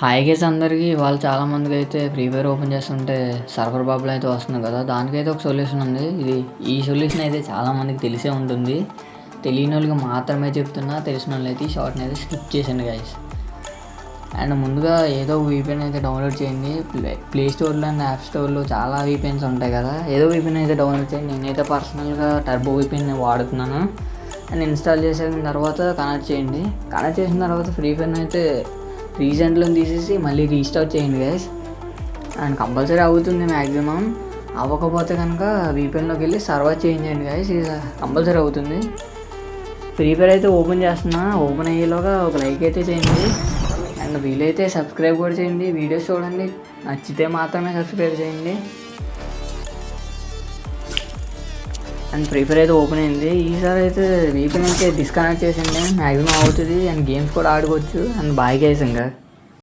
Hi guys అందరికీ వాళ్ళు చాలామందికి అయితే ఫ్రీ ఫైర్ ఓపెన్ చేస్తుంటే సర్వర్ బబుల్ అయితే వస్తుంది కదా, దానికైతే ఒక సొల్యూషన్ ఉంది. ఈ సొల్యూషన్ అయితే చాలామందికి తెలిసే ఉంటుంది. తెలియని వాళ్ళకి మాత్రమే చెప్తున్నా, తెలిసిన వాళ్ళు అయితే ఈ షార్ట్ని అయితే స్కిప్ చేయండి గైస్. అండ్ ముందుగా ఏదో వీపీఎన్ అయితే డౌన్లోడ్ చేయండి. ప్లే స్టోర్లో అండ్ యాప్ స్టోర్లో చాలా వీపీఎన్స్ ఉంటాయి కదా, ఏదో వీపీఎన్ అయితే డౌన్లోడ్ చేయండి. నేనైతే పర్సనల్గా టర్బో వీపీఎన్ వాడుతున్నాను. అండ్ ఇన్స్టాల్ చేసిన తర్వాత కనెక్ట్ చేయండి. కనెక్ట్ చేసిన తర్వాత ఫ్రీ ఫైర్ అయితే రీసెంట్లో తీసేసి మళ్ళీ రీస్టార్ట్ చేయండి గైస్. అండ్ కంపల్సరీ అవుతుంది మ్యాక్సిమం. అవ్వకపోతే కనుక వీపీఎన్లోకి వెళ్ళి సర్వర్ చేంజ్ చేయండి గైస్, ఇది కంపల్సరీ అవుతుంది. ఫ్రీ ఫైర్ అయితే ఓపెన్ చేస్తున్నా, ఓపెన్ అయ్యేలోగా ఒక లైక్ అయితే చేయండి. అండ్ వీలైతే సబ్స్క్రైబ్ కూడా చేయండి. వీడియోస్ చూడండి, నచ్చితే మాత్రమే సబ్స్క్రైబ్ చేయండి. అండ్ ఫ్రీ ఫైర్ అయితే ఓపెన్ అయింది. ఈసారి అయితే వీపీఎన్ అయితే డిస్కనెక్ట్ చేసింది, మ్యాక్సిమం అవుతుంది. అండ్ గేమ్స్ కూడా ఆడుకోవచ్చు. అండ్ బాయ్ గైస్ ఇంకా.